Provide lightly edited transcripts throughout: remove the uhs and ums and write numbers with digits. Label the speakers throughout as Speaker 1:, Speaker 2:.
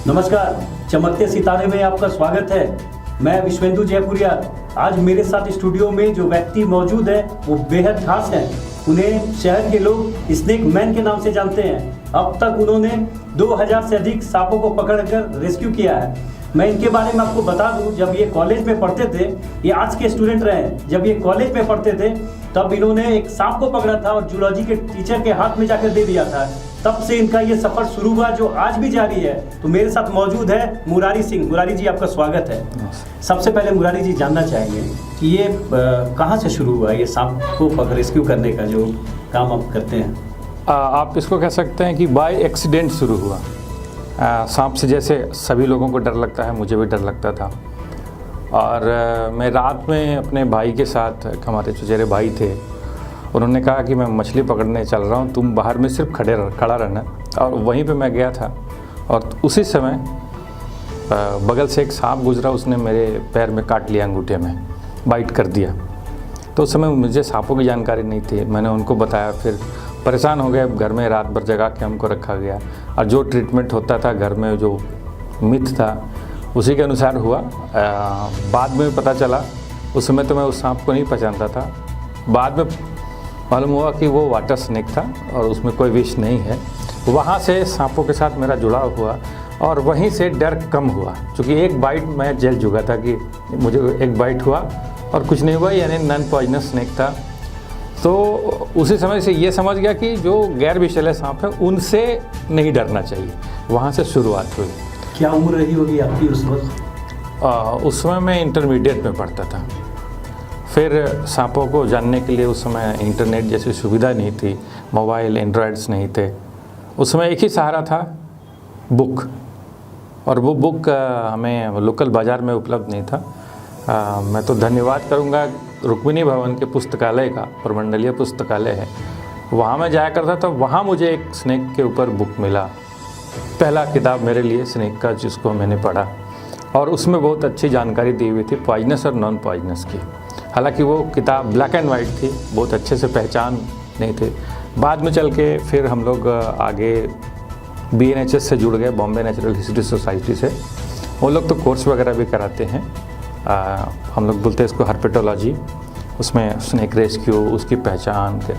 Speaker 1: नमस्कार, चमकते सितारे में आपका स्वागत है। मैं विश्वेंदु जयपुरिया। आज मेरे साथ स्टूडियो में जो व्यक्ति मौजूद है वो बेहद खास हैं। उन्हें शहर के लोग स्नेक मैन के नाम से जानते हैं। अब तक उन्होंने 2000 से अधिक सांपों को पकड़कर रेस्क्यू किया है। मैं इनके बारे में आपको बता दूं, जब ये कॉलेज में पढ़ते थे, ये आज के स्टूडेंट रहे, जब ये कॉलेज में पढ़ते थे तब इन्होंने एक सांप को पकड़ा था और जूलॉजी के टीचर के हाथ में जाकर दे दिया था। तब से इनका ये सफर शुरू हुआ जो आज भी जारी है। तो मेरे साथ मौजूद है मुरारी सिंह। मुरारी जी, आपका स्वागत है। सबसे पहले मुरारी जी जानना चाहेंगे कि ये कहाँ से शुरू हुआ ये सांप को रेस्क्यू करने का जो काम आप करते हैं?
Speaker 2: आप इसको कह सकते हैं कि बाय एक्सीडेंट शुरू हुआ। सांप से जैसे सभी लोगों को डर लगता है, मुझे भी डर लगता था। और मैं रात में अपने भाई के साथ, हमारे चचेरे भाई थे, उन्होंने कहा कि मैं मछली पकड़ने चल रहा हूँ, तुम बाहर में सिर्फ खड़ा रहना। और वहीं पे मैं गया था और उसी समय बगल से एक सांप गुजरा, उसने मेरे पैर में काट लिया, अंगूठे में बाइट कर दिया। तो उस समय मुझे सांपों की जानकारी नहीं थी। मैंने उनको बताया, फिर परेशान हो गए। घर में रात भर जगा के हमको रखा गया और जो ट्रीटमेंट होता था घर में, जो मिथ था उसी के अनुसार हुआ। बाद में पता चला, उस समय तो मैं उस सांप को नहीं पहचानता था। बाद में मालूम हुआ कि वो वाटर स्नेक था और उसमें कोई विष नहीं है। वहाँ से सांपों के साथ मेरा जुड़ाव हुआ और वहीं से डर कम हुआ, क्योंकि एक बाइट मैं झेल चुका था कि मुझे एक बाइट हुआ और कुछ नहीं हुआ, यानी नॉन पॉइजनस स्नेक था। तो उसी समय से ये समझ गया कि जो गैर विषैले सांप है उनसे नहीं डरना चाहिए। वहाँ से शुरुआत हुई।
Speaker 1: क्या उम्र रही होगी आपकी उस वक्त?
Speaker 2: उस समय मैं इंटरमीडिएट में पढ़ता था। फिर सांपों को जानने के लिए उस समय इंटरनेट जैसी सुविधा नहीं थी, मोबाइल एंड्रॉयड्स नहीं थे। उस समय एक ही सहारा था, बुक। और वो बुक हमें लोकल बाज़ार में उपलब्ध नहीं था। मैं तो धन्यवाद करूँगा रुक्मिणी भवन के पुस्तकालय का, प्रमंडलीय पुस्तकालय है, वहाँ मैं जाया करता था। वहाँ मुझे एक स्नेक के ऊपर बुक मिला, पहला किताब मेरे लिए स्नेक का, जिसको मैंने पढ़ा और उसमें बहुत अच्छी जानकारी दी हुई थी पॉइजनस और नॉन पॉइजनस की। हालांकि वो किताब ब्लैक एंड वाइट थी, बहुत अच्छे से पहचान नहीं थे। बाद में चल के फिर हम लोग आगे BNHS से जुड़ गए, बॉम्बे नेचुरल हिस्ट्री सोसाइटी से। वो लोग तो कोर्स वगैरह भी कराते हैं। हम लोग बोलते हैं इसको हर्पेटोलॉजी। उसमें स्नेक रेस्क्यू, उसकी पहचान के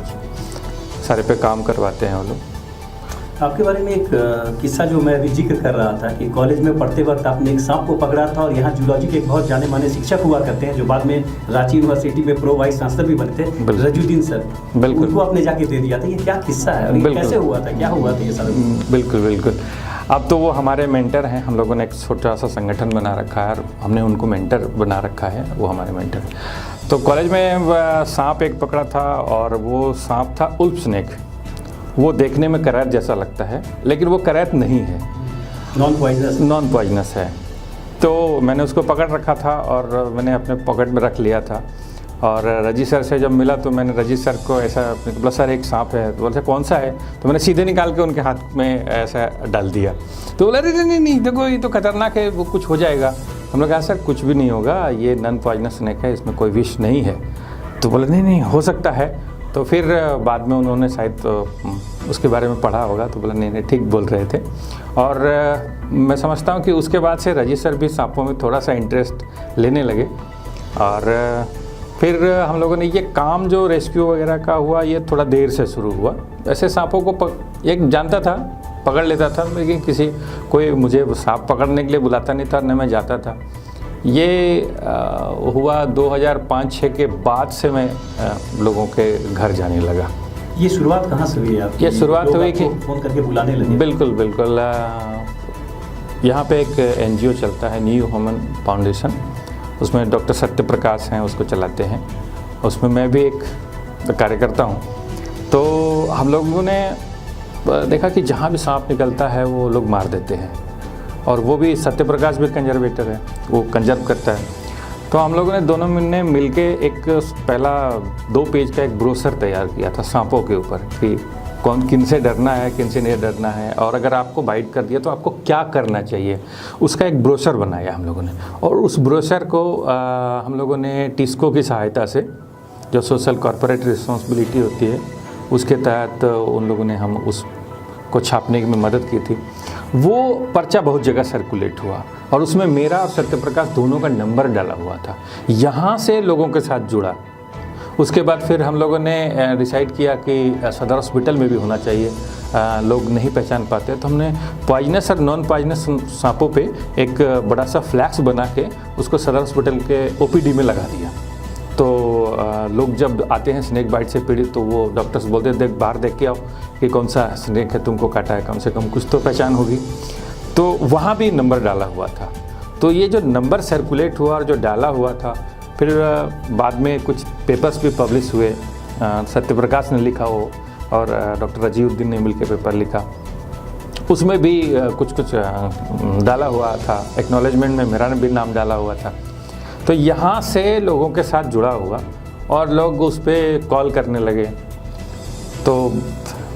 Speaker 2: सारे पे काम करवाते हैं वो लोग।
Speaker 1: आपके बारे में एक किस्सा जो मैं अभी जिक्र कर रहा था कि कॉलेज में पढ़ते वक्त आपने एक सांप को पकड़ा था और यहाँ जूलॉजी के एक बहुत जाने माने शिक्षक हुआ करते हैं जो बाद में रांची यूनिवर्सिटी में प्रो वाइस चांसलर भी बने थे, रजुद्दीन सर।
Speaker 2: बिल्कुल।
Speaker 1: उनको आपने जाके दे दिया था। ये क्या किस्सा है और ये कैसे हुआ था, क्या हुआ था ये सारा?
Speaker 2: बिल्कुल बिल्कुल। अब तो वो हमारे मेंटर हैं। हम लोगों ने एक छोटा सा संगठन बना रखा है और हमने उनको मेंटर बना रखा है, वो हमारे मेंटर। तो कॉलेज में सांप एक पकड़ा था और वो सांप था उल्फ स्नेक। वो देखने में करैत जैसा लगता है, लेकिन वो करैत नहीं है, नॉन पॉइजनस है। तो मैंने उसको पकड़ रखा था और मैंने अपने पॉकेट में रख लिया था। और रजी सर से जब मिला तो मैंने रजी सर को ऐसा बोला, सर एक सांप है। तो बोला कौन सा है? तो मैंने सीधे निकाल के उनके हाथ में ऐसा डाल दिया। तो बोला अरे नहीं देखो, ये तो खतरनाक है, वो कुछ हो जाएगा। हम लोग कहा सर कुछ भी नहीं होगा, ये नॉन पॉइजनस स्नेक है, इसमें कोई विष नहीं है। तो बोला नहीं हो सकता है। तो फिर बाद में उन्होंने शायद उसके बारे में पढ़ा होगा, तो बोला नहीं ठीक बोल रहे थे। और मैं समझता हूँ कि उसके बाद से रजी सर भी सांपों में थोड़ा सा इंटरेस्ट लेने लगे। और फिर हम लोगों ने ये काम जो रेस्क्यू वगैरह का हुआ, ये थोड़ा देर से शुरू हुआ। ऐसे सांपों को एक जानता था, पकड़ लेता था, लेकिन कोई मुझे सांप पकड़ने के लिए बुलाता नहीं था, न मैं जाता था। ये हुआ 2005-06 के बाद से मैं लोगों के घर जाने लगा।
Speaker 1: ये शुरुआत कहाँ से हुई आपकी?
Speaker 2: ये शुरुआत हुई कि
Speaker 1: फ़ोन करके बुलाने लगे?
Speaker 2: बिल्कुल। यहाँ पे एक NGO चलता है, न्यू ह्यूमन फाउंडेशन। उसमें डॉक्टर सत्य प्रकाश हैं, उसको चलाते हैं। उसमें मैं भी एक कार्यकर्ता हूँ। तो हम लोगों ने देखा कि जहाँ भी सांप निकलता है वो लोग मार देते हैं, और वो भी सत्य प्रकाश भी कंजर्वेटर है, वो कंजर्व करता है। तो हम लोगों ने दोनों ने मिलके एक पहला 2 पेज का एक ब्रोशर तैयार किया था सांपों के ऊपर, कि किन से डरना है, किन से नहीं डरना है, और अगर आपको बाइट कर दिया तो आपको क्या करना चाहिए, उसका एक ब्रोशर बनाया हम लोगों ने। और उस ब्रोशर को हम लोगों ने टिस्को की सहायता से, जो सोशल कॉर्पोरेट रिस्पॉन्सिबिलिटी होती है, उसके तहत उन लोगों ने हम उसको छापने में मदद की थी। वो पर्चा बहुत जगह सर्कुलेट हुआ और उसमें मेरा और सत्यप्रकाश दोनों का नंबर डाला हुआ था। यहाँ से लोगों के साथ जुड़ा। उसके बाद फिर हम लोगों ने डिसाइड किया कि सदर हॉस्पिटल में भी होना चाहिए, लोग नहीं पहचान पाते, तो हमने पॉइजनस और नॉन पॉइजनस सांपों पे एक बड़ा सा फ्लैक्स बना के उसको सदर हॉस्पिटल के ओपीडी में लगा दिया। तो लोग जब आते हैं स्नेक बाइट से पीड़ित, तो वो डॉक्टर्स बोलते देख बाहर देख के आओ कि कौन सा स्नेक है तुमको काटा है, कम से कम कुछ तो पहचान होगी। तो वहाँ भी नंबर डाला हुआ था। तो ये जो नंबर सर्कुलेट हुआ और जो डाला हुआ था, फिर बाद में कुछ पेपर्स भी पब्लिश हुए। सत्यप्रकाश ने लिखा हो और डॉक्टर रजीउद्दीन ने मिलकर पेपर लिखा, उसमें भी कुछ डाला हुआ था। एक्नॉलेजमेंट में मेरा भी नाम डाला हुआ था। तो यहाँ से लोगों के साथ जुड़ा हुआ और लोग उस पर कॉल करने लगे। तो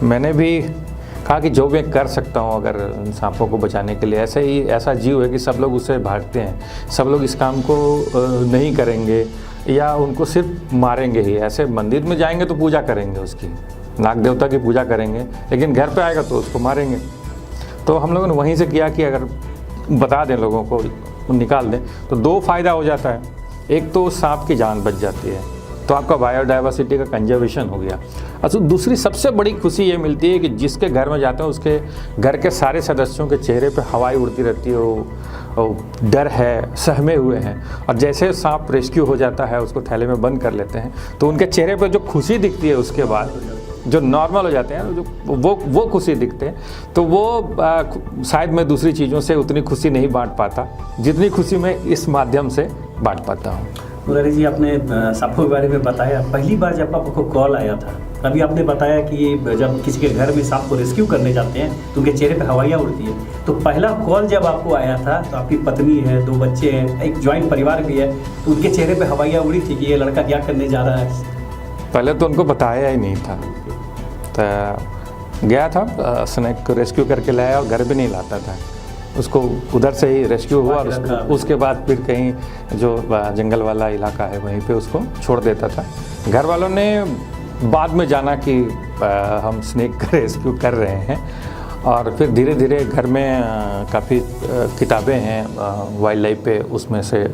Speaker 2: मैंने भी कहा कि जो मैं कर सकता हूँ अगर सांपों को बचाने के लिए, ऐसा जीव है कि सब लोग उससे भागते हैं, सब लोग इस काम को नहीं करेंगे या उनको सिर्फ मारेंगे ही। ऐसे मंदिर में जाएंगे तो पूजा करेंगे, उसकी नाग देवता की पूजा करेंगे, लेकिन घर पे आएगा तो उसको मारेंगे। तो हम लोगों ने वहीं से किया कि अगर बता दें लोगों को, निकाल दें, तो दो फ़ायदा हो जाता है। एक तो सांप की जान बच जाती है, तो आपका बायोडाइवर्सिटी का कंजर्वेशन हो गया। अच्छा, दूसरी सबसे बड़ी खुशी ये मिलती है कि जिसके घर में जाते हैं उसके घर के सारे सदस्यों के चेहरे पे हवाई उड़ती रहती है, वो डर है, सहमे हुए हैं। और जैसे सांप रेस्क्यू हो जाता है, उसको थैले में बंद कर लेते हैं, तो उनके चेहरे पे जो खुशी दिखती है, उसके बाद जो नॉर्मल हो जाते हैं, जो वो खुशी दिखते हैं, तो वो शायद मैं दूसरी चीज़ों से उतनी खुशी नहीं बांट पाता जितनी खुशी मैं इस माध्यम से बांट पाता हूँ।
Speaker 1: मुरारी जी, आपने सांपों के बारे में बताया। पहली बार जब आपको कॉल आया था, तभी आपने बताया कि जब किसी के घर में सांप को रेस्क्यू करने जाते हैं तो उनके चेहरे पे हवाइयाँ उड़ती है। तो पहला कॉल जब आपको आया था, तो आपकी पत्नी है, 2 बच्चे हैं, एक जॉइंट परिवार भी है, तो उनके चेहरे पे हवाइयाँ उड़ी थी कि ये लड़का क्या करने जा रहा है?
Speaker 2: पहले तो उनको बताया ही नहीं था। तो गया था, स्नेक को रेस्क्यू करके लाया और घर भी नहीं लाता था, उसको उधर से ही रेस्क्यू हुआ और उसके बाद फिर कहीं जो जंगल वाला इलाका है वहीं पे उसको छोड़ देता था। घर वालों ने बाद में जाना कि हम स्नेक का रेस्क्यू कर रहे हैं, और फिर धीरे धीरे घर में काफ़ी किताबें हैं वाइल्ड लाइफ पे, उसमें से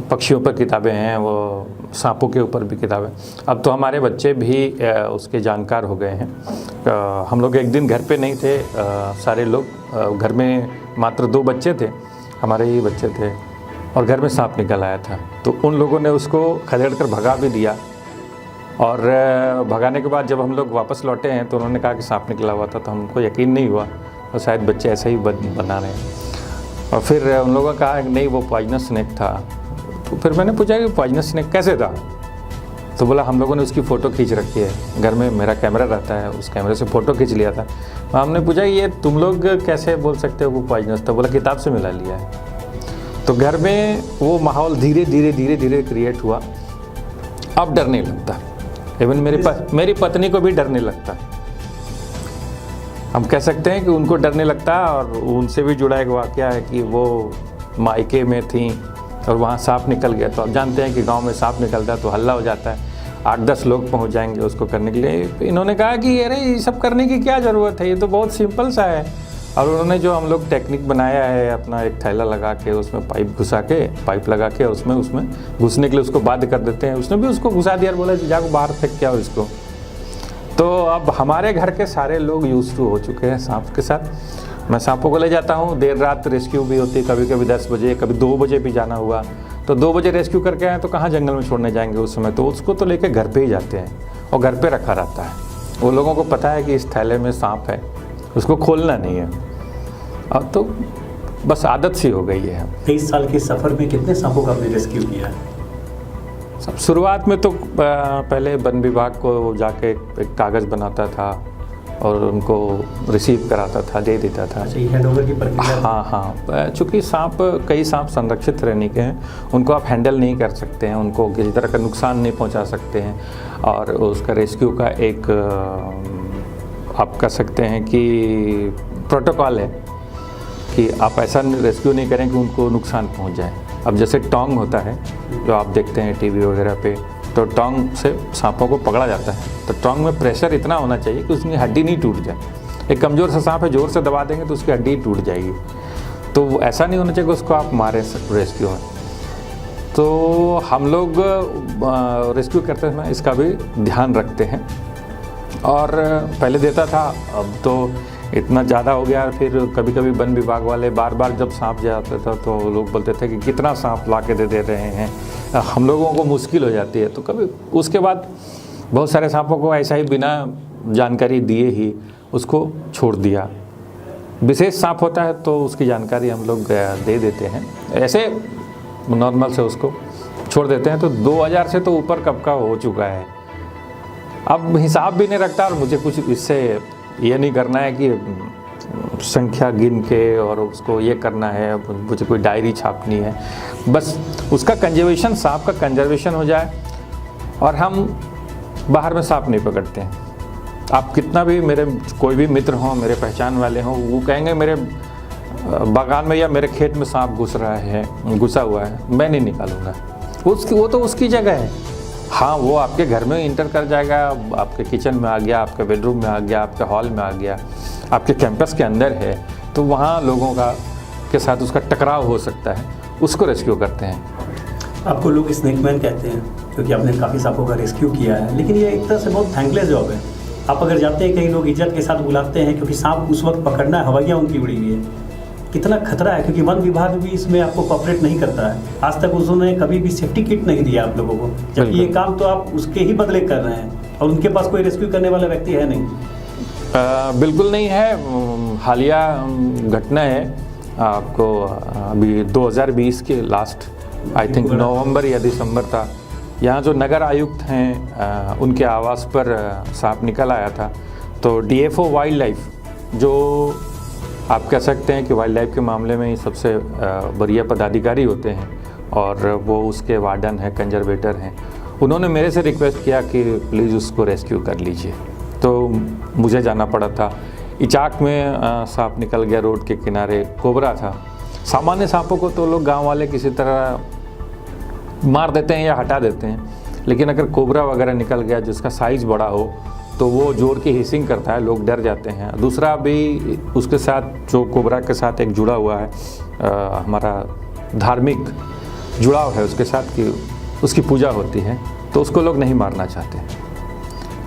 Speaker 2: पक्षियों पर किताबें हैं, वो सांपों के ऊपर भी किताबें। अब तो हमारे बच्चे भी उसके जानकार हो गए हैं। हम लोग एक दिन घर पे नहीं थे, सारे लोग घर में मात्र 2 बच्चे थे, हमारे ही बच्चे थे, और घर में सांप निकल आया था। तो उन लोगों ने उसको खदेड़ कर भगा भी दिया, और भगाने के बाद जब हम लोग वापस लौटे हैं तो उन्होंने कहा कि सांप निकला हुआ था, तो हमको यकीन नहीं हुआ, और शायद बच्चे ऐसे ही बना रहे हैं। और फिर उन लोगों ने कहा कि नहीं, वो पॉइजनस स्नेक था। तो फिर मैंने पूछा कि पॉइजनस स्नेक कैसे था? तो बोला हम लोगों ने उसकी फ़ोटो खींच रखी है, घर में मेरा कैमरा रहता है, उस कैमरे से फ़ोटो खींच लिया था। हमने पूछा ये तुम लोग कैसे बोल सकते हो वो पॉइजनस था? बोला किताब से मिला लिया है। तो घर में वो माहौल धीरे धीरे क्रिएट हुआ। अब डर नहीं लगता, इवन मेरी पत्नी को भी डर नहीं लगता। हम कह सकते हैं कि उनको डर नहीं लगता। और उनसे भी जुड़ा एक वाक़या है कि वो मायके में थी और वहाँ सांप निकल गया। तो आप जानते हैं कि गांव में सांप निकलता है तो हल्ला हो जाता है, 8-10 लोग पहुँच जाएंगे उसको करने के लिए। इन्होंने कहा कि अरे ये सब करने की क्या ज़रूरत है, ये तो बहुत सिंपल सा है। और उन्होंने जो हम लोग टेक्निक बनाया है, अपना एक थैला लगा के उसमें पाइप लगा के उसमें घुसने के लिए उसको बाध्य कर देते हैं। उसने भी उसको घुसा दिया और बोला जाकर बाहर फेंक के आओ इसको। तो अब हमारे घर के सारे लोग यूज्ड टू हो चुके हैं सांप के साथ। मैं सांपों को ले जाता हूँ, देर रात रेस्क्यू भी होती है, कभी कभी 10 बजे, कभी 2 बजे भी जाना हुआ तो 2 बजे रेस्क्यू करके आए तो कहाँ जंगल में छोड़ने जाएंगे उस समय, तो उसको तो लेके घर पे ही जाते हैं और घर पे रखा रहता है। वो लोगों को पता है कि इस थैले में सांप है, उसको खोलना नहीं है। अब तो बस आदत सी हो गई है।
Speaker 1: 23 साल के सफ़र में कितने सांपों का आपने रेस्क्यू किया है?
Speaker 2: सब शुरुआत में तो पहले वन विभाग को जाके एक कागज़ बनाता था और उनको रिसीव कराता था, दे देता था।
Speaker 1: अच्छा, ये हैंडओवर की प्रक्रिया?
Speaker 2: हाँ, चूँकि कई सांप संरक्षित रहने के हैं, उनको आप हैंडल नहीं कर सकते हैं, उनको किसी तरह का नुकसान नहीं पहुंचा सकते हैं। और उसका रेस्क्यू का एक आप कह सकते हैं कि प्रोटोकॉल है कि आप ऐसा रेस्क्यू नहीं करें कि उनको नुकसान पहुंच जाए। अब जैसे टोंग होता है जो आप देखते हैं टीवी वगैरह पे, तो टोंग से सांपों को पकड़ा जाता है, तो टोंग में प्रेशर इतना होना चाहिए कि उसकी हड्डी नहीं टूट जाए। एक कमज़ोर सा सांप है, ज़ोर से दबा देंगे तो उसकी हड्डी टूट जाएगी। तो ऐसा नहीं होना चाहिए कि उसको आप मारें रेस्क्यू में। तो हम लोग रेस्क्यू करते समय इसका भी ध्यान रखते हैं। और पहले देता था, अब तो इतना ज़्यादा हो गया। फिर कभी कभी वन विभाग वाले बार बार जब सांप जाता था तो लोग बोलते थे कि कितना सांप ला के दे रहे हैं, हम लोगों को मुश्किल हो जाती है। तो कभी उसके बाद बहुत सारे सांपों को ऐसा ही बिना जानकारी दिए ही उसको छोड़ दिया। विशेष सांप होता है तो उसकी जानकारी हम लोग दे देते हैं, ऐसे नॉर्मल से उसको छोड़ देते हैं। तो 2000 से तो ऊपर कब का हो चुका है, अब हिसाब भी नहीं रखता। और मुझे कुछ इससे ये नहीं करना है कि संख्या गिन के और उसको ये करना है, मुझे कोई डायरी छापनी है। बस उसका कंजर्वेशन, सांप का कंजर्वेशन हो जाए। और हम बाहर में सांप नहीं पकड़ते हैं। आप कितना भी मेरे कोई भी मित्र हों, मेरे पहचान वाले हों, वो कहेंगे मेरे बागान में या मेरे खेत में सांप घुसा हुआ है, मैं नहीं निकालूंगा। वो तो उसकी जगह है। हाँ, वो आपके घर में इंटर कर जाएगा, आपके किचन में आ गया, आपके बेडरूम में आ गया, आपके हॉल में आ गया, आपके कैंपस के अंदर है, तो वहाँ लोगों के साथ उसका टकराव हो सकता है, उसको रेस्क्यू करते हैं।
Speaker 1: आपको लोग स्नेकमैन कहते हैं क्योंकि आपने काफ़ी सांपों का रेस्क्यू किया है, लेकिन ये एक तरह से बहुत थैंकलेस जॉब है। आप अगर जाते हैं कहीं, लोग इज्जत के साथ बुलाते हैं क्योंकि सांप उस वक्त पकड़ना है, हवाइयाँ उनकी उड़ी हुई है। कितना खतरा है, क्योंकि वन विभाग भी इसमें आपको कोऑपरेट नहीं करता है। आज तक उन्होंने कभी भी सेफ्टी किट नहीं दिया आप लोगों को, जबकि ये काम तो आप उसके ही बदले कर रहे हैं और उनके पास कोई रेस्क्यू करने वाला व्यक्ति है नहीं।
Speaker 2: बिल्कुल नहीं है। हालिया घटना है, आपको अभी 2020 के लास्ट आई थिंक नवंबर या दिसंबर था। यहाँ जो नगर आयुक्त हैं उनके आवास पर सांप निकल आया था। तो DFO वाइल्ड लाइफ, जो आप कह सकते हैं कि वाइल्ड लाइफ के मामले में ही सबसे बढ़िया पदाधिकारी होते हैं, और वो उसके वार्डन हैं, कंजर्वेटर हैं, उन्होंने मेरे से रिक्वेस्ट किया कि प्लीज़ उसको रेस्क्यू कर लीजिए। तो मुझे जाना पड़ा था। इचाक में सांप निकल गया, रोड के किनारे कोबरा था। सामान्य सांपों को तो लोग गांव वाले किसी तरह मार देते हैं या हटा देते हैं, लेकिन अगर कोबरा वगैरह निकल गया जिसका साइज़ बड़ा हो तो वो जोर की हिसिंग करता है, लोग डर जाते हैं। दूसरा भी उसके साथ, जो कोबरा के साथ एक जुड़ा हुआ है हमारा धार्मिक जुड़ाव है उसके साथ, कि उसकी पूजा होती है, तो उसको लोग नहीं मारना चाहते।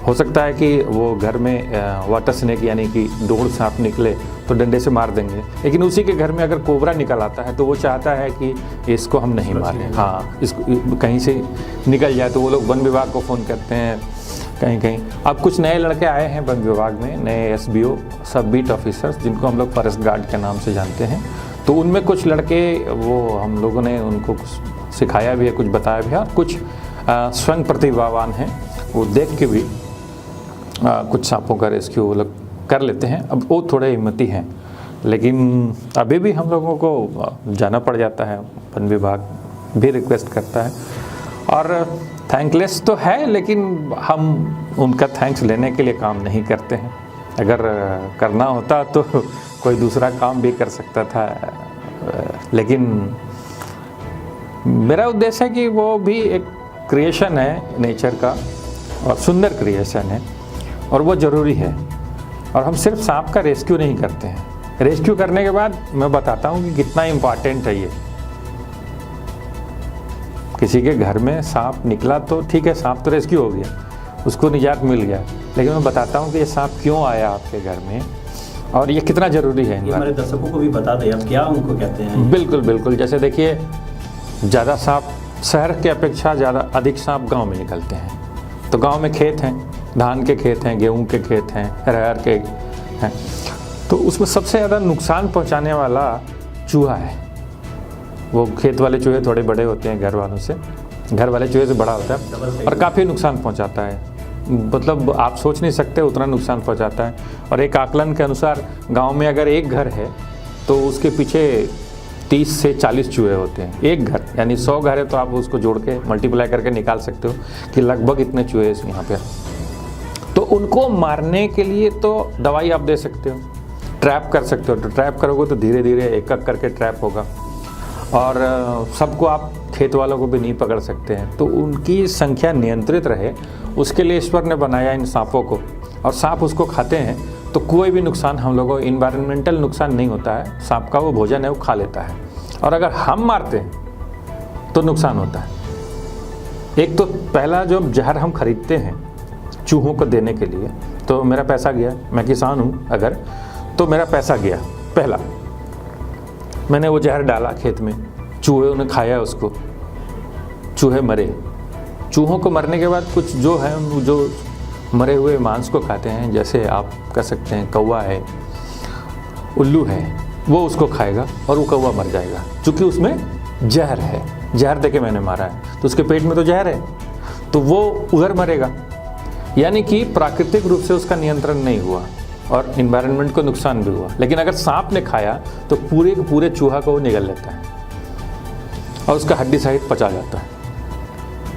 Speaker 2: हो सकता है कि वो घर में वाटर स्नेक यानी कि डोड़ सांप निकले तो डंडे से मार देंगे, लेकिन उसी के घर में अगर कोबरा निकल आता है तो वो चाहता है कि इसको हम नहीं मारें, हाँ, इसको कहीं से निकल जाए। तो वो लोग वन विभाग को फ़ोन करते हैं कहीं। अब कुछ नए लड़के आए हैं वन विभाग में, नए SBO, सब बीट ऑफिसर्स, जिनको हम लोग फॉरेस्ट गार्ड के नाम से जानते हैं। तो उनमें कुछ लड़के, वो हम लोगों ने उनको कुछ सिखाया भी है, कुछ बताया भी है, और कुछ स्वयं प्रतिभावान हैं, वो देख के भी कुछ सांपों का रेस्क्यू वो लोग कर लेते हैं। अब वो थोड़े हिम्मती हैं, लेकिन अभी भी हम लोगों को जाना पड़ जाता है, वन विभाग भी रिक्वेस्ट करता है। और थैंकलेस तो है, लेकिन हम उनका थैंक्स लेने के लिए काम नहीं करते हैं। अगर करना होता तो कोई दूसरा काम भी कर सकता था, लेकिन मेरा उद्देश्य है कि वो भी एक क्रिएशन है नेचर का, और सुंदर क्रिएशन है, और वो ज़रूरी है। और हम सिर्फ सांप का रेस्क्यू नहीं करते हैं, रेस्क्यू करने के बाद मैं बताता हूँ कि कितना इम्पॉर्टेंट है ये। किसी के घर में सांप निकला तो ठीक है, सांप तो रेस्क्यू हो गया, उसको निजात मिल गया, लेकिन मैं बताता हूँ कि ये सांप क्यों आया आपके घर में और ये कितना ज़रूरी है।
Speaker 1: ये हमारे दर्शकों को भी बता दें आप क्या उनको कहते हैं।
Speaker 2: बिल्कुल बिल्कुल, जैसे देखिए, ज़्यादा सांप शहर के अपेक्षा ज़्यादा अधिक सांप गांव में निकलते हैं। तो गांव में खेत हैं, धान के खेत हैं, गेहूं के खेत हैं, अरहर के हैं, तो उसमें सबसे ज़्यादा नुकसान पहुंचाने वाला चूहा है। वो खेत वाले चूहे थोड़े बड़े होते हैं घर वाले चूहे से बड़ा होता है, और काफ़ी नुकसान पहुंचाता है। मतलब आप सोच नहीं सकते उतना नुकसान पहुंचाता है। और एक आकलन के अनुसार गांव में अगर एक घर है तो उसके पीछे 30 से 40 चूहे होते हैं। एक घर यानी 100 घर है तो आप उसको जोड़ के मल्टीप्लाई करके निकाल सकते हो कि लगभग इतने चूहे यहाँ पे। तो उनको मारने के लिए तो दवाई आप दे सकते हो, ट्रैप कर सकते हो। तो ट्रैप करोगे तो धीरे धीरे एक एक करके ट्रैप होगा, और सबको आप खेत वालों को भी नहीं पकड़ सकते हैं। तो उनकी संख्या नियंत्रित रहे उसके लिए ईश्वर ने बनाया इन सांपों को, और सांप उसको खाते हैं तो कोई भी नुकसान हम लोगों को इन्वायरमेंटल नुकसान नहीं होता है, सांप का वो भोजन है वो खा लेता है। और अगर हम मारते हैं तो नुकसान होता है। एक तो पहला जो जहर हम खरीदते हैं चूहों को देने के लिए, तो मेरा पैसा गया, मैं किसान हूँ अगर, तो मेरा पैसा गया। पहला मैंने वो जहर डाला खेत में, चूहे ने खाया उसको, चूहे मरे। चूहों को मरने के बाद कुछ जो है वो जो मरे हुए मांस को खाते हैं, जैसे आप कह सकते हैं कौवा है, उल्लू है, वो उसको खाएगा और वो कौवा मर जाएगा, क्योंकि उसमें जहर है। जहर देके मैंने मारा है तो उसके पेट में तो जहर है, तो वो उधर मरेगा। यानी कि प्राकृतिक रूप से उसका नियंत्रण नहीं हुआ और इन्वायरमेंट को नुकसान भी हुआ। लेकिन अगर सांप ने खाया तो पूरे के पूरे चूहा को वो निगल लेता है और उसका हड्डी सहित पचा जाता है।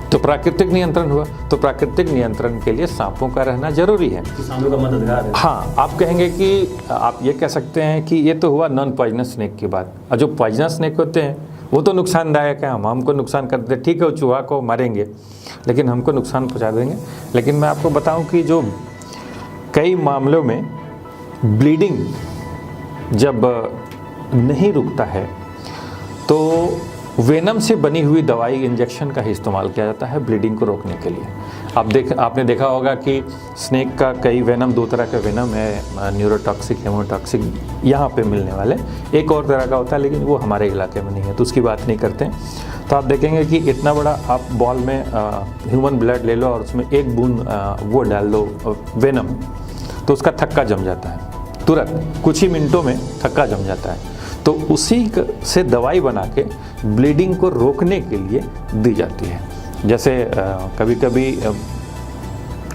Speaker 2: तो प्राकृतिक नियंत्रण हुआ। तो प्राकृतिक नियंत्रण के लिए सांपों का रहना जरूरी है,
Speaker 1: किसानों का मददगार है।
Speaker 2: हाँ, आप कहेंगे कि आप ये कह सकते हैं कि ये तो हुआ नॉन पॉइजनस स्नेक की बात, और जो पॉइजनस स्नेक होते हैं वो तो नुकसानदायक है, हम हमको नुकसान करते हैं। ठीक है, वो चूहा को मारेंगे लेकिन हमको नुकसान पहुंचा देंगे। लेकिन मैं आपको बताऊं कि जो कई मामलों में ब्लीडिंग जब नहीं रुकता है तो वेनम से बनी हुई दवाई इंजेक्शन का ही इस्तेमाल किया जाता है ब्लीडिंग को रोकने के लिए। आपने देखा होगा कि स्नेक का कई वेनम, दो तरह का वेनम है, न्यूरोटॉक्सिक, हेमोटॉक्सिक, यहाँ पे मिलने वाले। एक और तरह का होता है लेकिन वो हमारे इलाके में नहीं है तो उसकी बात नहीं करते हैं। तो आप देखेंगे कि इतना बड़ा आप बॉल में ह्यूमन ब्लड ले लो और उसमें एक बूंद वो डाल दो वेनम, तो उसका थक्का जम जाता है तुरंत, कुछ ही मिनटों में थक्का जम जाता है। तो उसी से दवाई बना के ब्लीडिंग को रोकने के लिए दी जाती है। जैसे कभी कभी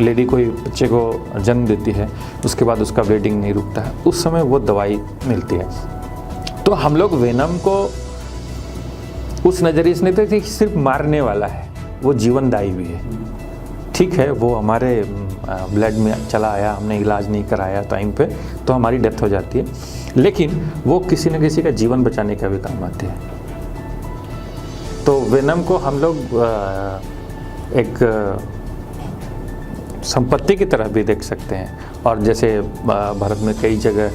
Speaker 2: लेडी कोई बच्चे को जन्म देती है, उसके बाद उसका ब्लीडिंग नहीं रुकता है, उस समय वो दवाई मिलती है। तो हम लोग वेनम को उस नज़रिए से नहीं देखते कि सिर्फ मारने वाला है, वो जीवनदायी भी है। ठीक है, वो हमारे ब्लड में चला आया, हमने इलाज नहीं कराया टाइम पे, तो हमारी डेथ हो जाती है, लेकिन वो किसी न किसी का जीवन बचाने का भी काम आते हैं। तो वेनम को हम लोग एक संपत्ति की तरह भी देख सकते हैं। और जैसे भारत में कई जगह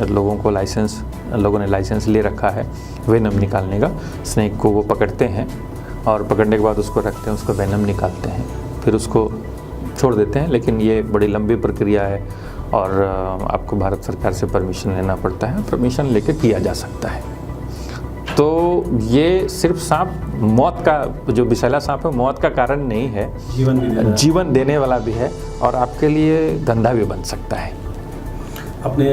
Speaker 2: लोगों ने लाइसेंस ले रखा है वेनम निकालने का। स्नेक को वो पकड़ते हैं और पकड़ने के बाद उसको रखते हैं, उसको वेनम निकालते हैं, फिर उसको छोड़ देते हैं। लेकिन ये बड़ी लंबी प्रक्रिया है और आपको भारत सरकार से परमिशन लेना पड़ता है, परमिशन लेके किया जा सकता है। तो ये सिर्फ सांप मौत का, जो विषैला सांप है, मौत का कारण नहीं है, जीवन देने वाला भी है और आपके लिए धंधा भी बन सकता है।
Speaker 1: अपने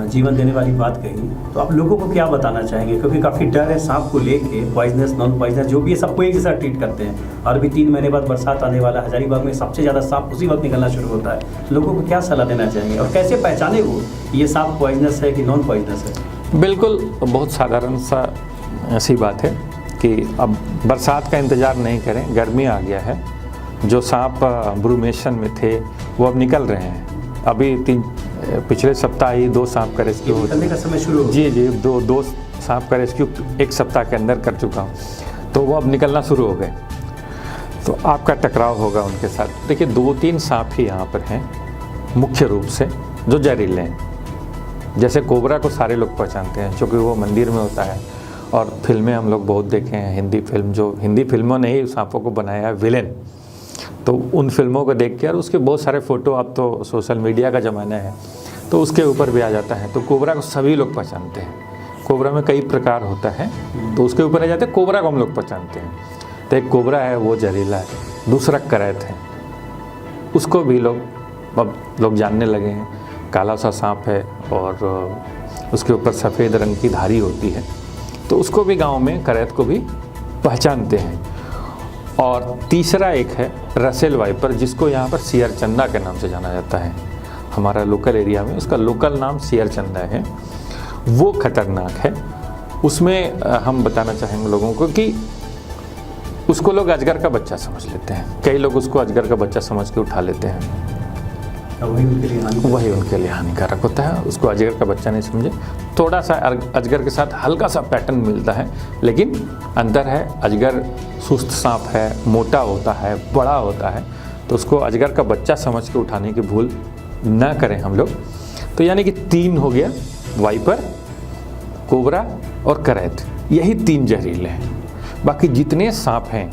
Speaker 1: जीवन देने वाली बात कही, तो आप लोगों को क्या बताना चाहेंगे? क्योंकि काफ़ी डर है सांप को लेके, पॉइजनस, नॉन पॉइजनस, जो भी है सबको एक जैसा ट्रीट करते हैं। और अभी 3 महीने बाद बरसात आने वाला, हजारीबाग में सबसे ज़्यादा सांप उसी वक्त निकलना शुरू होता है। लोगों को क्या सलाह देना चाहेंगे और कैसे पहचाने वो ये सांप पॉइजनस है कि नॉन पॉइजनस है?
Speaker 2: बिल्कुल, बहुत साधारण सा ऐसी बात है कि अब बरसात का इंतज़ार नहीं करें, गर्मी आ गया है। जो सांप ब्रूमेशन में थे वो अब निकल रहे हैं। अभी पिछले सप्ताह ही 2 सांप का रेस्क्यू
Speaker 1: निकलने का समय शुरू हो
Speaker 2: जी, दो सांप का रेस्क्यू 1 सप्ताह के अंदर कर चुका हूँ, तो वो अब निकलना शुरू हो गए। तो आपका टकराव होगा उनके साथ। देखिए, 2-3 सांप ही यहाँ पर हैं मुख्य रूप से जो जहरीले हैं। जैसे कोबरा को सारे लोग पहचानते हैं क्योंकि वो मंदिर में होता है और फिल्में हम लोग बहुत देखे हैं, हिंदी फिल्मों ने ही सांपों को बनाया है विलेन। तो उन फिल्मों को देख के और उसके बहुत सारे फ़ोटो, अब तो सोशल मीडिया का ज़माना है तो उसके ऊपर भी आ जाता है। तो कोबरा को सभी लोग पहचानते हैं। कोबरा में कई प्रकार होता है तो उसके ऊपर आ जाते हैं। कोबरा को हम लोग पहचानते हैं। तो एक कोबरा है वो जहरीला है, दूसरा करैत है, उसको भी लोग जानने लगे हैं। काला सा सांप है और उसके ऊपर सफ़ेद रंग की धारी होती है, तो उसको भी गाँव में करैत को भी पहचानते हैं। और तीसरा एक है रसेल वाइपर, जिसको यहाँ पर सियर चंदा के नाम से जाना जाता है। हमारा लोकल एरिया में उसका लोकल नाम सियर चंदा है। वो खतरनाक है। उसमें हम बताना चाहेंगे लोगों को कि उसको लोग अजगर का बच्चा समझ लेते हैं। कई लोग उसको अजगर का बच्चा समझ के उठा लेते हैं, वही उनके लिए हानिकारक होता है। उसको अजगर का बच्चा नहीं समझे। थोड़ा सा अजगर के साथ हल्का सा पैटर्न मिलता है, लेकिन अंदर है। अजगर सुस्त सांप है, मोटा होता है, बड़ा होता है, तो उसको अजगर का बच्चा समझ के उठाने की भूल न करें हम लोग। तो यानी कि 3 हो गया, वाइपर, कोबरा और करैत, यही 3 जहरीले हैं। बाकी जितने सांप हैं,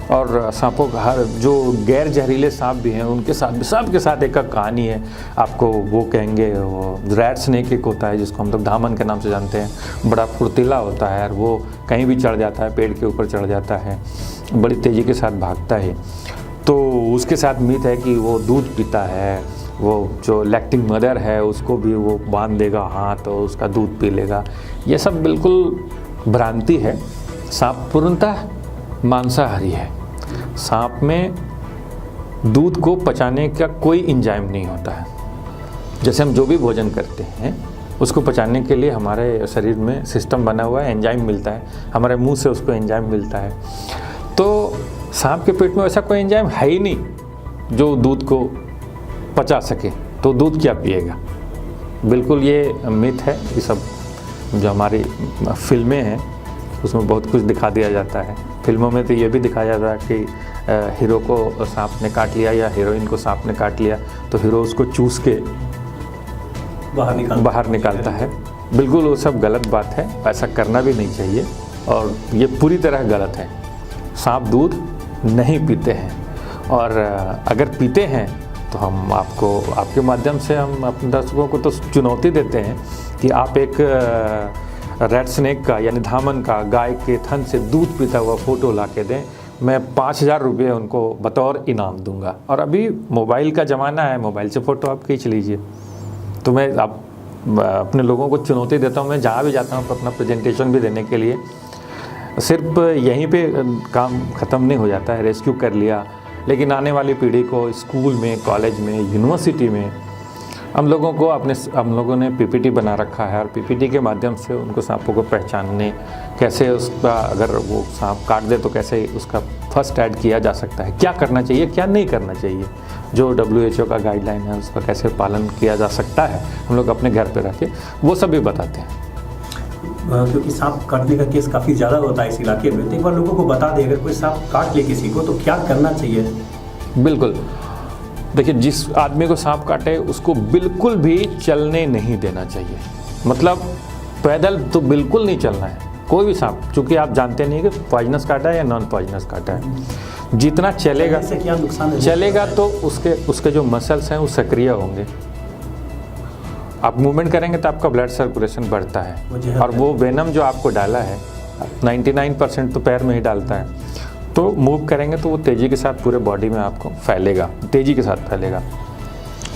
Speaker 2: और सांपों का हर जो गैर जहरीले सांप भी हैं उनके साथ भी सबके साथ एक कहानी है। आपको वो कहेंगे, वो रैट स्नेक एक होता है जिसको हम लोग धामन के नाम से जानते हैं, बड़ा फुर्तीला होता है और वो कहीं भी चढ़ जाता है, पेड़ के ऊपर चढ़ जाता है, बड़ी तेज़ी के साथ भागता है। तो उसके साथ मीत है कि वो दूध पीता है, वो जो लैक्टिंग मदर है उसको भी वो बांध देगा हाथ और उसका दूध पी लेगा। ये सब बिल्कुल भ्रांति है। सांप पूर्णतः मांसाहारी है। सांप में दूध को पचाने का कोई एंजाइम नहीं होता है। जैसे हम जो भी भोजन करते हैं उसको पचाने के लिए हमारे शरीर में सिस्टम बना हुआ है, एंजाइम मिलता है, हमारे मुंह से उसको एंजाइम मिलता है। तो सांप के पेट में ऐसा कोई एंजाइम है ही नहीं जो दूध को पचा सके, तो दूध क्या पिएगा। बिल्कुल ये मिथ है। ये सब जो हमारी फिल्में हैं उसमें बहुत कुछ दिखा दिया जाता है। फिल्मों में तो ये भी दिखाया जाता है कि हीरो को सांप ने काट लिया या हीरोइन को सांप ने काट लिया तो हीरो उसको चूस के बाहर निकालता है। बिल्कुल वो सब गलत बात है, ऐसा करना भी नहीं चाहिए और ये पूरी तरह गलत है। सांप दूध नहीं पीते हैं और अगर पीते हैं तो हम आपको, आपके माध्यम से हम अपने दर्शकों को तो चुनौती देते हैं कि आप एक रेड स्नेक का यानी धामन का गाय के थन से दूध पीता हुआ फ़ोटो ला के दें, मैं 5,000 रुपये उनको बतौर इनाम दूंगा। और अभी मोबाइल का ज़माना है, मोबाइल से फ़ोटो आप खींच लीजिए। तो मैं अपने लोगों को चुनौती देता हूँ, मैं जहाँ भी जाता हूँ अपना प्रेजेंटेशन भी देने के लिए, सिर्फ यहीं पे काम ख़त्म नहीं हो जाता है, रेस्क्यू कर लिया, लेकिन आने वाली पीढ़ी को स्कूल में, कॉलेज में, यूनिवर्सिटी में हम लोगों ने पीपीटी बना रखा है और पीपीटी के माध्यम से उनको सांपों को पहचानने, कैसे उसका अगर वो सांप काट दे तो कैसे उसका फर्स्ट एड किया जा सकता है, क्या करना चाहिए क्या नहीं करना चाहिए, जो WHO का गाइडलाइन है उसका कैसे पालन किया जा सकता है, हम लोग अपने घर पे रह के वो सब भी बताते हैं।
Speaker 1: क्योंकि सांप काटने का केस काफ़ी ज़्यादा होता है इस इलाके में, तो एक बार लोगों को बता दें अगर कोई सांप काट ले किसी को तो क्या करना चाहिए।
Speaker 2: बिल्कुल, देखिए जिस आदमी को सांप काटे उसको बिल्कुल भी चलने नहीं देना चाहिए, मतलब पैदल तो बिल्कुल नहीं चलना है। कोई भी सांप, चूँकि आप जानते नहीं कि पॉइजनस काटा है या नॉन पॉइजनस काटा है, जितना चलेगा
Speaker 1: से क्या नुकसान
Speaker 2: चलेगा तो उसके जो मसल्स हैं वो सक्रिय होंगे। आप मूवमेंट करेंगे तो आपका ब्लड सर्कुलेशन बढ़ता है और वो वेनम जो आपको डाला है 99% तो पैर में ही डालता है, तो मूव करेंगे तो वो तेज़ी के साथ पूरे बॉडी में आपको फैलेगा, तेज़ी के साथ फैलेगा।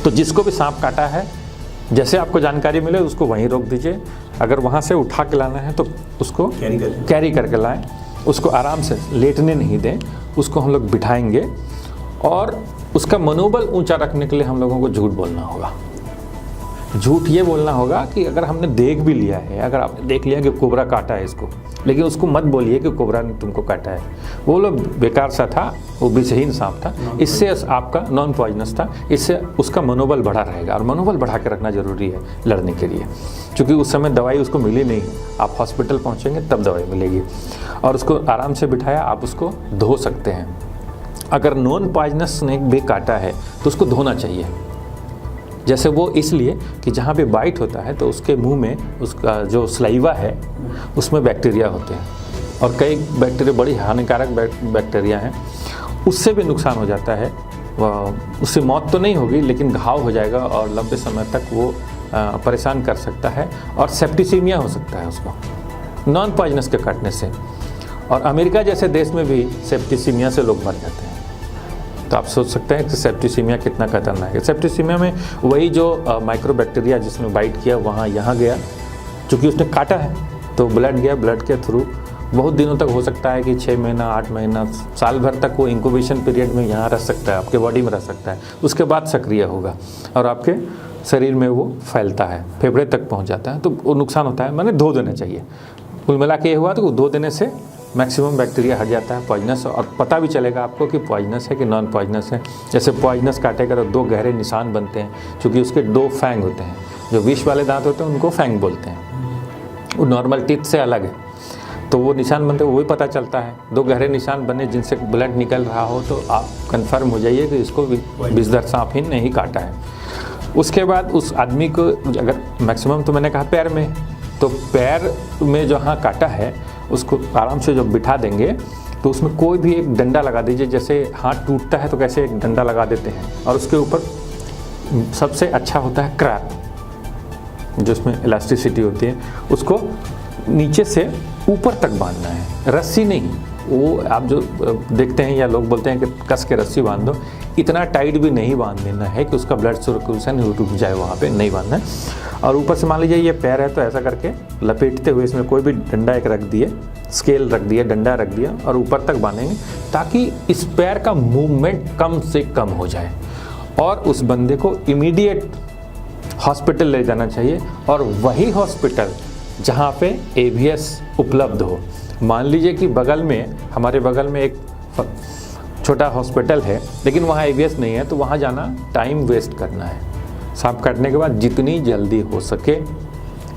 Speaker 2: तो जिसको भी सांप काटा है, जैसे आपको जानकारी मिले उसको वहीं रोक दीजिए। अगर वहाँ से उठा के लाना है तो उसको कैरी करके लाएं, उसको आराम से लेटने नहीं दें, उसको हम लोग बिठाएंगे और उसका मनोबल ऊंचा रखने के लिए हम लोगों को झूठ बोलना होगा। झूठ ये बोलना होगा कि अगर हमने देख भी लिया है, अगर आपने देख लिया कि कोबरा काटा है इसको, लेकिन उसको मत बोलिए कि कोबरा ने तुमको काटा है, वो लोग बेकार सा था, वो विषहीन सांप था, इससे आपका नॉन पॉइजनस था, इससे उसका मनोबल बढ़ा रहेगा और मनोबल बढ़ा के रखना जरूरी है लड़ने के लिए, क्योंकि उस समय दवाई उसको मिली नहीं, आप हॉस्पिटल पहुँचेंगे तब दवाई मिलेगी। और उसको आराम से बिठाया, आप उसको धो सकते हैं। अगर नॉन पॉइजनस स्नेक भी काटा है तो उसको धोना चाहिए। जैसे वो इसलिए कि जहाँ पे बाइट होता है तो उसके मुंह में उसका जो स्लाइवा है उसमें बैक्टीरिया होते हैं और कई बैक्टीरिया बड़ी हानिकारक बैक्टीरिया हैं, उससे भी नुकसान हो जाता है। उससे मौत तो नहीं होगी लेकिन घाव हो जाएगा और लंबे समय तक वो परेशान कर सकता है और सेप्टिसीमिया हो सकता है उसको नॉन पॉइजनस के काटने से। और अमेरिका जैसे देश में भी सेप्टिसीमिया से लोग मर जाते हैं। तो आप सोच सकते हैं कि सेप्टिसीमिया कितना खतरनाक है। सेप्टिसीमिया में वही जो माइक्रोबैक्टीरिया जिसने बाइट किया वहाँ यहाँ गया, चूँकि उसने काटा है तो ब्लड गया, ब्लड के थ्रू बहुत दिनों तक हो सकता है कि 6 महीना 8 महीना साल भर तक वो इंक्यूबेशन पीरियड में यहाँ रह सकता है, आपके बॉडी में रह सकता है, उसके बाद सक्रिय होगा और आपके शरीर में वो फैलता है, फेफड़े तक पहुँच जाता है, तो वो नुकसान होता है। मैंने धो देना चाहिए। कुल मिला के ये हुआ तो धो देने से मैक्सिमम बैक्टीरिया हट जाता है पॉइजनस, और पता भी चलेगा आपको कि पॉइजनस है कि नॉन पॉइजनस है। जैसे पॉइजनस काटेगा तो 2 गहरे निशान बनते हैं, क्योंकि उसके 2 फैंग होते हैं, जो विष वाले दांत होते हैं उनको फैंग बोलते हैं, वो नॉर्मल टीथ से अलग है, तो वो निशान बनते हैं, वो भी पता चलता है। 2 गहरे निशान बने जिनसे ब्लड निकल रहा हो तो आप कंफर्म हो जाइए कि इसको विषधर सांप ही नहीं काटा है। उसके बाद उस आदमी को अगर मैक्सिमम तो मैंने कहा पैर में, तो पैर में जहाँ काटा है उसको आराम से जब बिठा देंगे तो उसमें कोई भी एक डंडा लगा दीजिए। जैसे हाथ टूटता है तो कैसे एक डंडा लगा देते हैं, और उसके ऊपर सबसे अच्छा होता है क्रैप, जो उसमें इलास्टिसिटी होती है, उसको नीचे से ऊपर तक बांधना है, रस्सी नहीं। वो आप जो देखते हैं या लोग बोलते हैं कि कस के रस्सी बांध दो, इतना टाइट भी नहीं बांध देना है कि उसका ब्लड सर्कुलेशन रुक जाए, वहाँ पे नहीं बांधना है। और ऊपर से मान लीजिए ये पैर है तो ऐसा करके लपेटते हुए इसमें कोई भी डंडा एक रख दिए, स्केल रख दिया, डंडा रख दिया और ऊपर तक बांधेंगे ताकि इस पैर का मूवमेंट कम से कम हो जाए। और उस बंदे को इमीडिएट हॉस्पिटल ले जाना चाहिए, और वही हॉस्पिटल जहाँ पे AVS उपलब्ध हो। मान लीजिए कि बगल में, हमारे बगल में एक छोटा हॉस्पिटल है लेकिन वहाँ AVS नहीं है, तो वहाँ जाना टाइम वेस्ट करना है। सांप काटने के बाद जितनी जल्दी हो सके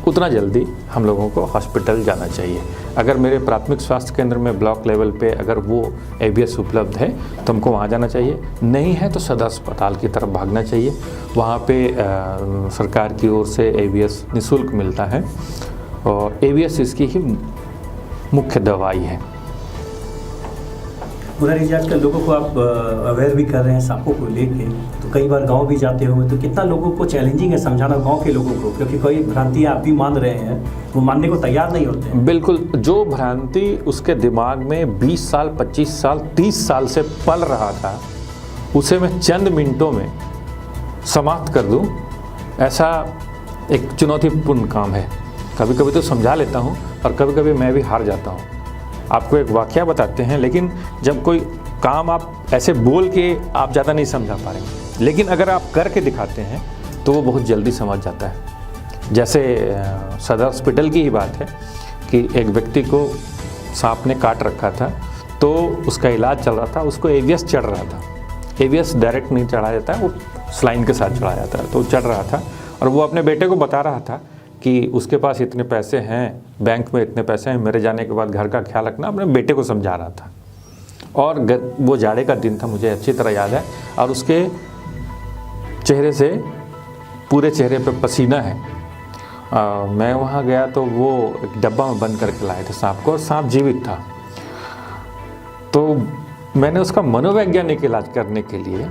Speaker 2: उतना जल्दी हम लोगों को हॉस्पिटल जाना चाहिए। अगर मेरे प्राथमिक स्वास्थ्य केंद्र में ब्लॉक लेवल पे अगर वो AVS उपलब्ध है तो हमको वहाँ जाना चाहिए, नहीं है तो सदर अस्पताल की तरफ भागना चाहिए। वहाँ पे सरकार की ओर से AVS निःशुल्क मिलता है, और AVS इसकी ही मुख्य दवाई है।
Speaker 1: मुरारी जी, आजकल लोगों को आप अवेयर भी कर रहे हैं सांपों को लेके, तो कई बार गांव भी जाते हो तो कितना लोगों को चैलेंजिंग है समझाना गांव के लोगों को, क्योंकि कोई भ्रांतियाँ आप भी मान रहे हैं, वो मानने को तैयार नहीं होते हैं।
Speaker 2: बिल्कुल, जो भ्रांति उसके दिमाग में 20 साल, 25 साल, 30 साल से पल रहा था, उसे मैं चंद मिनटों में समाप्त कर दूं, ऐसा एक चुनौतीपूर्ण काम है। कभी कभी तो समझा लेता हूं और कभी कभी मैं भी हार जाता हूं। आपको एक वाकया बताते हैं, लेकिन जब कोई काम आप ऐसे बोल के आप ज़्यादा नहीं समझा पा रहे, लेकिन अगर आप करके दिखाते हैं तो वो बहुत जल्दी समझ जाता है। जैसे सदर हॉस्पिटल की ही बात है कि एक व्यक्ति को सांप ने काट रखा था, तो उसका इलाज चल रहा था, उसको AVS चढ़ रहा था। AVS डायरेक्ट नहीं चढ़ा जाता है, वो स्लाइन के साथ चढ़ाया जाता है, तो चढ़ रहा था और वो अपने बेटे को बता रहा था कि उसके पास इतने पैसे हैं, बैंक में इतने पैसे हैं, मेरे जाने के बाद घर का ख्याल रखना, अपने बेटे को समझा रहा था। और वो जाड़े का दिन था, मुझे अच्छी तरह याद है, और उसके चेहरे से, पूरे चेहरे पे पसीना है। मैं वहाँ गया तो वो एक डब्बा में बंद करके लाए थे सांप को, और सांप जीवित था। तो मैंने उसका मनोवैज्ञानिक इलाज करने के लिए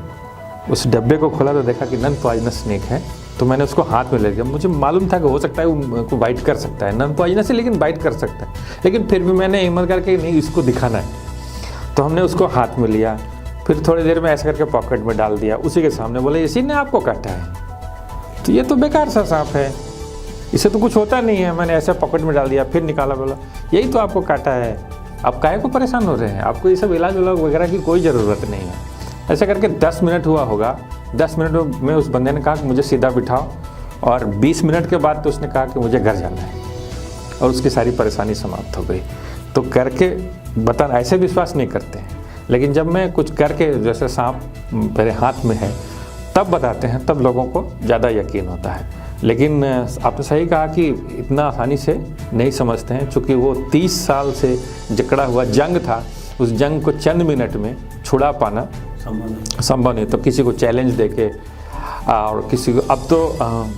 Speaker 2: उस डब्बे को खोला तो देखा कि नॉन पॉइजनस स्नेक है, तो मैंने उसको हाथ में ले लिया। मुझे मालूम था कि हो सकता है वो बाइट कर सकता है, नॉन पॉइजनस है लेकिन बाइट कर सकता है, लेकिन फिर भी मैंने हिम्मत करके नहीं, इसको दिखाना है, तो हमने उसको हाथ में लिया। फिर थोड़ी देर में ऐसे करके पॉकेट में डाल दिया, उसी के सामने बोले इसी ने आपको काटा है, तो ये तो बेकार सा सांप है, इससे तो कुछ होता नहीं है। मैंने ऐसे पॉकेट में डाल दिया, फिर निकाला, बोला यही तो आपको काटा है, आप काहे को परेशान हो रहे हैं, आपको ये सब इलाज वगैरह की कोई ज़रूरत नहीं है। ऐसे करके 10 मिनट हुआ होगा। 10 मिनट में उस बंदे ने कहा कि मुझे सीधा बिठाओ, और 20 मिनट के बाद तो उसने कहा कि मुझे घर जाना है, और उसकी सारी परेशानी समाप्त हो गई। तो करके बताना, ऐसे विश्वास नहीं करते हैं, लेकिन जब मैं कुछ करके, जैसे सांप मेरे हाथ में है, तब बताते हैं, तब लोगों को ज़्यादा यकीन होता है। लेकिन आपने सही कहा कि इतना आसानी से नहीं समझते हैं, चूँकि वो 30 साल से जकड़ा हुआ जंग था, उस जंग को चंद मिनट में छुड़ा पाना संभव नहीं। तो किसी को चैलेंज देके, और किसी को, अब तो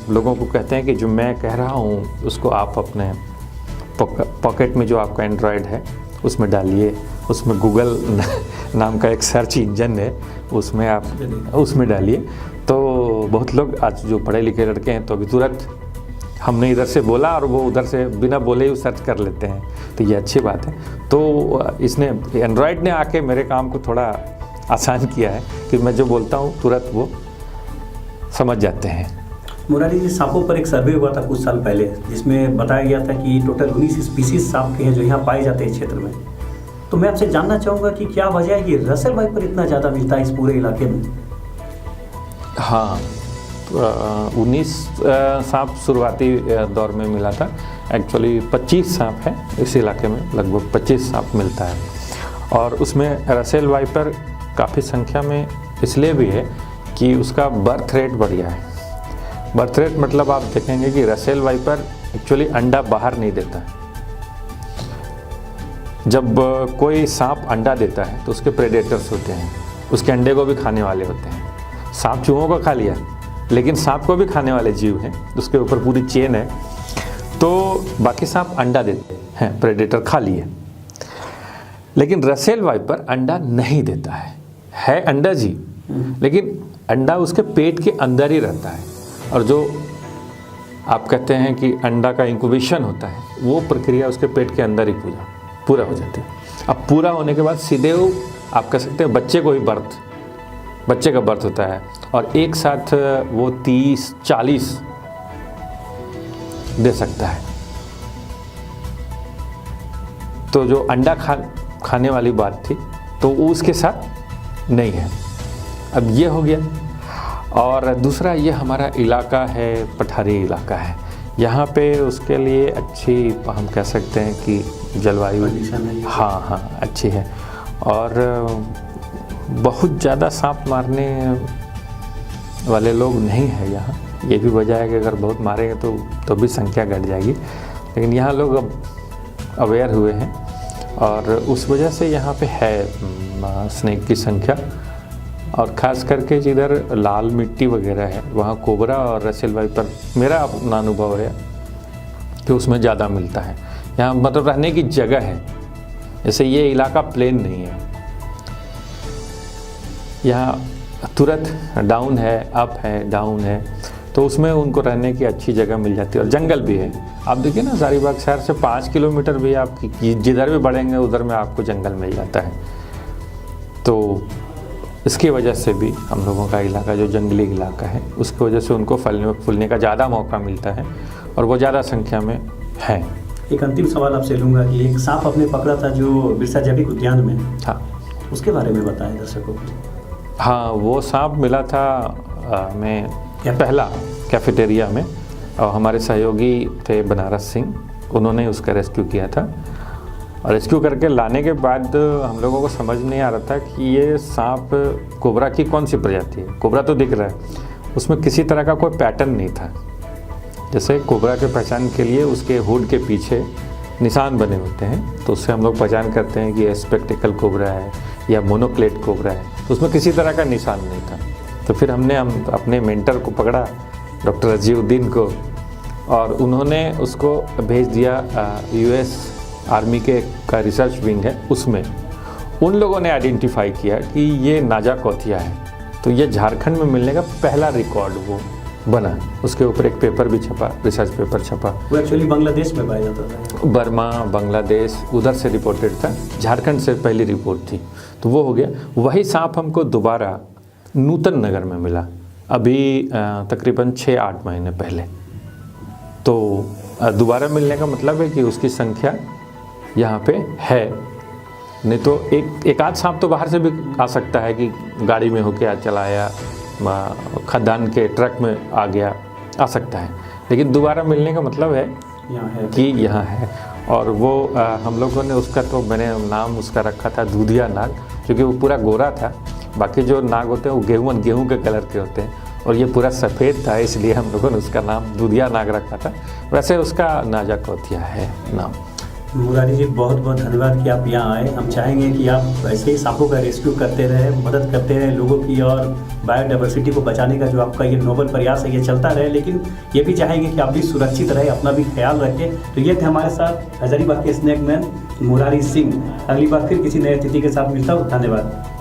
Speaker 2: लोगों को कहते हैं कि जो मैं कह रहा हूँ उसको आप अपने पॉकेट में, जो आपका एंड्रॉयड है उसमें डालिए, उसमें गूगल नाम का एक सर्च इंजन है, उसमें आप उसमें डालिए। तो बहुत लोग आज जो पढ़े लिखे लड़के हैं तो अभी तुरंत हमने इधर से बोला और वो उधर से बिना बोले ही सर्च कर लेते हैं, तो ये अच्छी बात है। तो इसने, एंड्रॉयड ने आके मेरे काम को थोड़ा आसान किया है कि मैं जो बोलता हूँ तुरंत वो समझ जाते हैं।
Speaker 1: मुरारी जी, सांपों पर एक सर्वे हुआ था कुछ साल पहले, जिसमें बताया गया था कि टोटल 19 स्पीसीज सांप के हैं जो यहाँ पाए जाते हैं इस क्षेत्र में। तो मैं आपसे जानना चाहूँगा कि क्या वजह है कि रसेल वाइपर इतना ज़्यादा मिलता है इस पूरे इलाके में?
Speaker 2: हाँ, 19 सांप शुरुआती दौर में मिला था। एक्चुअली 25 सांप है इस इलाके में, लगभग 25 सांप मिलता है, और उसमें रसेल वाइपर काफ़ी संख्या में इसलिए भी है कि उसका बर्थ रेट बढ़ गया है। बर्थ रेट मतलब आप देखेंगे कि रसेल वाइपर एक्चुअली अंडा बाहर नहीं देता है। जब कोई सांप अंडा देता है तो उसके प्रेडेटर्स होते हैं, उसके अंडे को भी खाने वाले होते हैं। सांप चूहों को खा लिया, लेकिन सांप को भी खाने वाले जीव हैं, उसके ऊपर पूरी चेन है। तो बाकी सांप अंडा देते हैं, प्रेडेटर खा लिए, लेकिन रसेल वाइपर अंडा नहीं देता है अंडा जी, लेकिन अंडा उसके पेट के अंदर ही रहता है। और जो आप कहते हैं कि अंडा का इंक्यूबेशन होता है, वो प्रक्रिया उसके पेट के अंदर ही पूरा हो जाती है। अब पूरा होने के बाद सीधे वो आप कह सकते हैं बच्चे का बर्थ होता है, और एक साथ वो 30-40 दे सकता है। तो जो अंडा खाने वाली बात थी, तो वो उसके साथ नहीं है। अब ये हो गया। और दूसरा, ये हमारा इलाका है, पठारी इलाका है, यहाँ पे उसके लिए अच्छी हम कह सकते हैं कि जलवायु हाँ अच्छी है। और बहुत ज़्यादा सांप मारने वाले लोग नहीं हैं यहाँ। ये भी वजह है कि अगर बहुत मारेंगे तो भी संख्या घट जाएगी, लेकिन यहाँ लोग अब अवेयर हुए हैं, और उस वजह से यहाँ पे है स्नेक की संख्या। और ख़ास करके जिधर लाल मिट्टी वगैरह है, वहाँ कोबरा और रसेल वाइपर, मेरा अपना अनुभव है कि उसमें ज़्यादा मिलता है। यहाँ मतलब रहने की जगह है, जैसे ये इलाका प्लेन नहीं है, यहाँ तुरंत डाउन है, अप है, डाउन है, तो उसमें उनको रहने की अच्छी जगह मिल जाती है। और जंगल भी है। आप देखिए ना, हजारीबाग शहर से 5 किलोमीटर भी आप जिधर भी बढ़ेंगे उधर में आपको जंगल मिल जाता है। तो इसकी वजह से भी हम लोगों का इलाका जो जंगली इलाका है, उसकी वजह से उनको फूलने का ज़्यादा मौका मिलता है, और वो ज़्यादा संख्या में है।
Speaker 1: एक अंतिम सवाल आपसे लूँगा कि एक सांप आपने पकड़ा था जो बिरसा जैविक उद्यान में,
Speaker 2: हाँ,
Speaker 1: उसके बारे में बताएं दर्शकों को।
Speaker 2: हाँ, वो सांप मिला था हमें पहला कैफेटेरिया में, और हमारे सहयोगी थे बनारस सिंह, उन्होंने उसका रेस्क्यू किया था। और रेस्क्यू करके लाने के बाद हम लोगों को समझ नहीं आ रहा था कि ये सांप कोबरा की कौन सी प्रजाति है। कोबरा तो दिख रहा है, उसमें किसी तरह का कोई पैटर्न नहीं था। जैसे कोबरा के पहचान के लिए उसके हुड के पीछे निशान बने होते हैं, तो उससे हम लोग पहचान करते हैं कि ये स्पेक्टिकल कोबरा है या मोनोक्लेट कोबरा है, तो उसमें किसी तरह का निशान नहीं था। तो फिर हम अपने मेंटर को पकड़ा, डॉक्टर अजीउद्दीन को, और उन्होंने उसको भेज दिया US आर्मी का रिसर्च विंग है, उसमें उन लोगों ने आइडेंटिफाई किया कि ये नाजा कौथिया है। तो ये झारखंड में मिलने का पहला रिकॉर्ड वो बना। उसके ऊपर एक पेपर भी छपा, रिसर्च पेपर छपा।
Speaker 1: वो एक्चुअली बांग्लादेश में पाया जाता था,
Speaker 2: बर्मा, बांग्लादेश, उधर से रिपोर्टेड था। झारखंड से पहली रिपोर्ट थी, तो वो हो गया। वही सांप हमको दोबारा नूतन नगर में मिला, अभी तकरीबन 6-8 महीने पहले। तो दोबारा मिलने का मतलब है कि उसकी संख्या यहाँ पे है। नहीं तो एक आध सांप तो बाहर से भी आ सकता है कि गाड़ी में होके चला आया, खदान के ट्रक में आ गया, आ सकता है, लेकिन दोबारा मिलने का मतलब है कि यहाँ है। और वो हम लोगों ने उसका, तो मैंने नाम उसका रखा था दूधिया नाग, क्योंकि वो पूरा गोरा था। बाकी जो नाग होते हैं वो गेहूं के कलर के होते हैं, और ये पूरा सफ़ेद था, इसलिए हम लोगों ने उसका नाम दूधिया नाग रखा था। वैसे उसका नाजा कौथिया है नाम।
Speaker 1: मुरारी जी, बहुत बहुत धन्यवाद कि आप यहाँ आए। हम चाहेंगे कि आप ऐसे ही सांपों का रेस्क्यू करते रहें, मदद करते रहें लोगों की, और बायोडाइवर्सिटी को बचाने का जो आपका ये नोबल प्रयास है ये चलता रहे। लेकिन ये भी चाहेंगे कि आप भी सुरक्षित रहें, अपना भी ख्याल रखें। तो ये थे हमारे साथ हजारीबाग के स्नेक मैन मुरारी सिंह। अगली बार फिर किसी नए अतिथि के साथ मिलता हूँ। धन्यवाद।